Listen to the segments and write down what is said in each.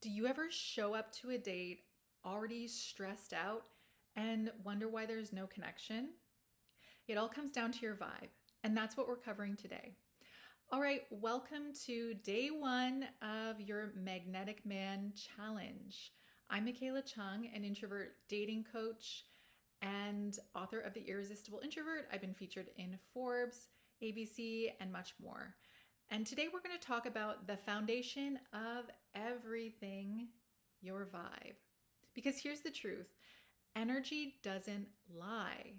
Do you ever show up to a date already stressed out and wonder why there's no connection? It all comes down to your vibe, and that's what we're covering today. All right, welcome to day one of your Magnetic Man Challenge. I'm Michaela Chung, an introvert dating coach and author of The Irresistible Introvert. I've been featured in Forbes, ABC, and much more. And today we're going to talk about the foundation of everything, your vibe. Because here's the truth, energy doesn't lie.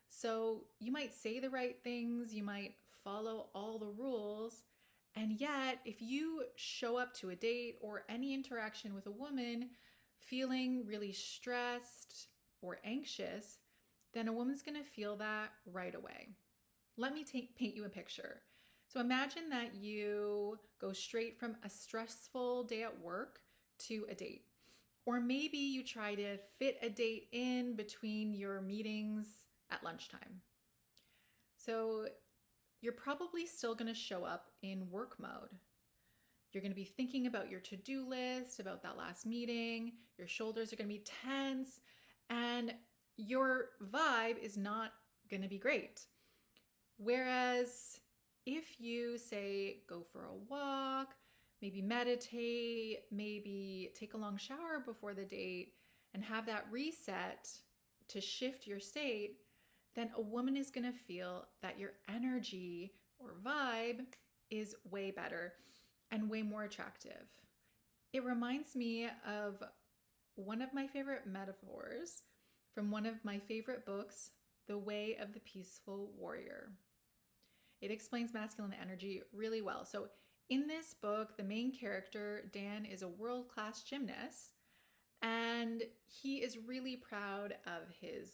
So you might say the right things, you might follow all the rules, and yet if you show up to a date or any interaction with a woman feeling really stressed or anxious, then a woman's going to feel that right away. Let me paint you a picture. So imagine that you go straight from a stressful day at work to a date. Or maybe you try to fit a date in between your meetings at lunchtime. So you're probably still going to show up in work mode. You're going to be thinking about your to-do list, about that last meeting. Your shoulders are going to be tense, and your vibe is not going to be great. Whereas if you say go for a walk, maybe meditate, maybe take a long shower before the date and have that reset to shift your state, then a woman is going to feel that your energy or vibe is way better and way more attractive. It reminds me of one of my favorite metaphors from one of my favorite books, The Way of the Peaceful Warrior. It explains masculine energy really well. So in this book, the main character, Dan, is a world-class gymnast, and he is really proud of his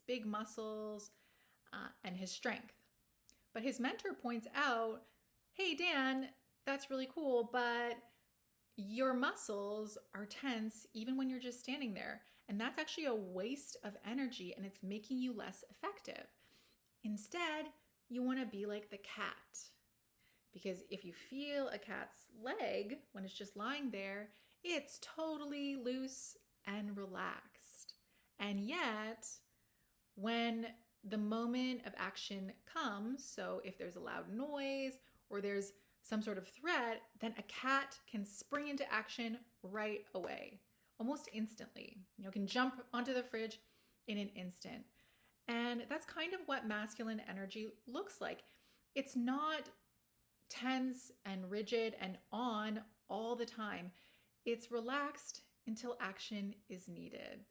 big muscles and his strength. But his mentor points out, hey, Dan, that's really cool, but your muscles are tense even when you're just standing there. And that's actually a waste of energy, and it's making you less effective. Instead, you want to be like the cat. Because if you feel a cat's leg when it's just lying there, it's totally loose and relaxed. And yet, when the moment of action comes, so if there's a loud noise or there's some sort of threat, then a cat can spring into action right away, almost instantly. Can jump onto the fridge in an instant. And that's kind of what masculine energy looks like. It's not tense and rigid and on all the time. It's relaxed until action is needed.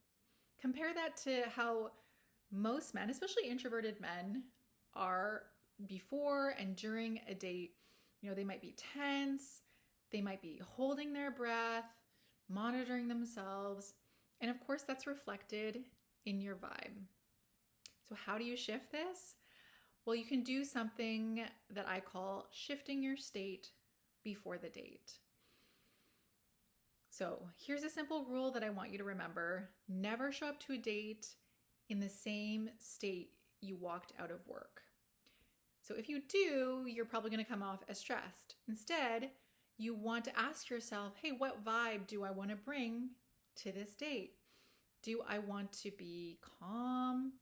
Compare that to how most men, especially introverted men, are before and during a date. They might be tense, they might be holding their breath, monitoring themselves, and of course that's reflected in your vibe. So how do you shift this? Well, you can do something that I call shifting your state before the date. So here's a simple rule that I want you to remember. Never show up to a date in the same state you walked out of work. So if you do, you're probably going to come off as stressed. Instead, you want to ask yourself, hey, what vibe do I want to bring to this date? Do I want to be calm,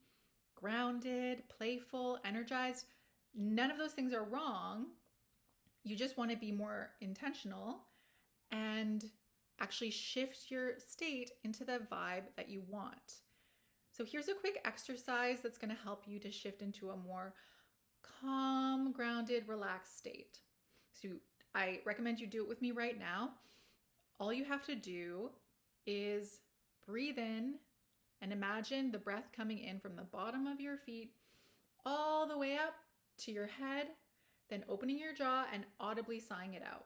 grounded, playful, energized? None of those things are wrong. You just want to be more intentional and actually shift your state into the vibe that you want. So here's a quick exercise that's going to help you to shift into a more calm, grounded, relaxed state. So I recommend you do it with me right now. All you have to do is breathe in and imagine the breath coming in from the bottom of your feet all the way up to your head, then opening your jaw and audibly sighing it out.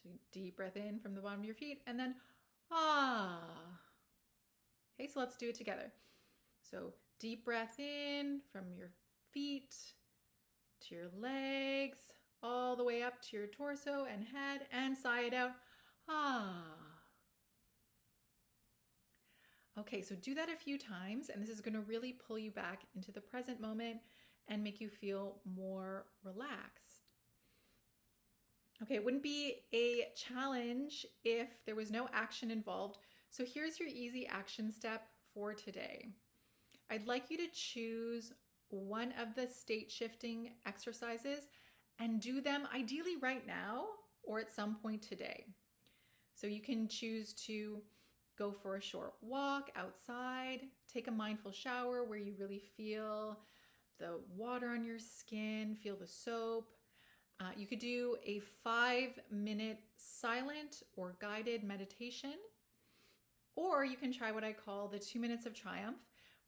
So deep breath in from the bottom of your feet and then ah. Okay, so let's do it together. So deep breath in from your feet to your legs, all the way up to your torso and head, and sigh it out. Ah. Okay, so do that a few times, and this is going to really pull you back into the present moment and make you feel more relaxed. Okay, it wouldn't be a challenge if there was no action involved. So here's your easy action step for today. I'd like you to choose one of the state shifting exercises and do them ideally right now or at some point today. So you can choose to go for a short walk outside, take a mindful shower where you really feel the water on your skin, feel the soap. You could do a 5-minute silent or guided meditation, or you can try what I call the 2 minutes of triumph,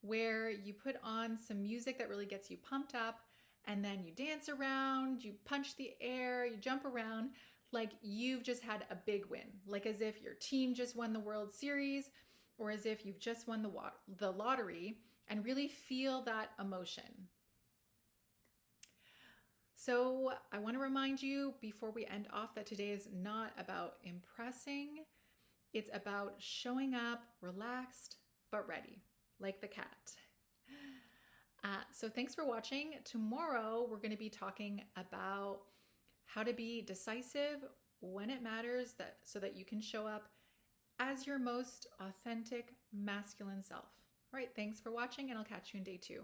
where you put on some music that really gets you pumped up, and then you dance around, you punch the air, you jump around like you've just had a big win, like as if your team just won the World Series, or as if you've just won the lottery, and really feel that emotion. So I want to remind you before we end off that today is not about impressing. It's about showing up relaxed but ready, like the cat. So thanks for watching. Tomorrow we're going to be talking about how to be decisive when it matters, so that you can show up as your most authentic masculine self. All right, thanks for watching, and I'll catch you in day 2.